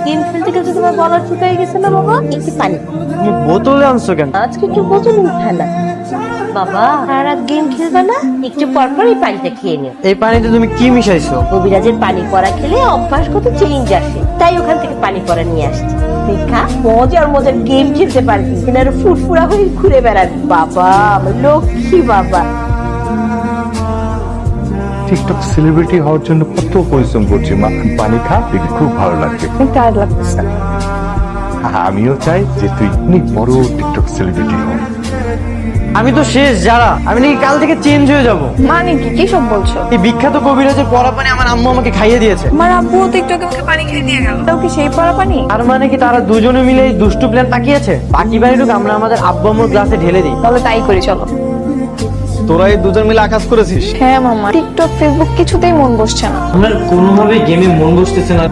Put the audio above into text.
Game খেলতে খেলতে তোমার বলা শুকিয়ে গেছে না বাবা? একটু পানি। তুমি বোতলে আনছো কেন? আজকে একটু বোতল ঠান্ডা। বাবা সারা গেম খেলবে না, একটু পর পর এই পানিটা খেয়ে নিও। এই পানিতে তুমি কি মিশাইছো? কবিরাজের পানি পড়া খেলে অভ্যাসগত চেঞ্জ আসে, তাই ওখান থেকে পানি পড়া নিয়ে আসছি। দেখা মজার মজার গেম খেলতে পারবি, এনার ফুরফুরা হয়ে ঘুরে বেড়াবি। বাবা আমার লক্ষ্মী বাবা। টিকটক সেলিব্রিটি হওয়ার জন্য কত পরিশ্রম করছি মা। পানি খা, দেখবি খুব ভালো লাগবে। টায়ার্ড লাগতেছে। আমিও চাই যে তুই অনেক বড় টিকটক সেলিব্রিটি হ। আমি তো শেষ যারা, আমি নাকি কাল থেকে চেঞ্জ হয়ে যাব। মানে কি, কি সব বলছো? এই বিখ্যাত কবিরাজের পড়া পানি আমার আম্মু আমাকে খাইয়ে দিয়েছে। আমার আব্বু টিকটকে আমাকে পানি খেয়ে দিয়ে গেল। তাও কি সেই পড়া পানি? আর মানে কি তারা দুজনে মিলে এই দুষ্টু প্ল্যান পাকিয়েছে? বাকি পানিটুকু আমরা আমাদের আব্বু আম্মুর গ্লাসে ঢেলে দিই। তাহলে তাই করি, চলো। তোরা এই দুজন মিলে আকাশ করেছিস? হ্যাঁ মামা, টিকটক ফেসবুক কিছুতেই মন বসছে না। আমার কোনোভাবে গেমে মন বসতেছে না।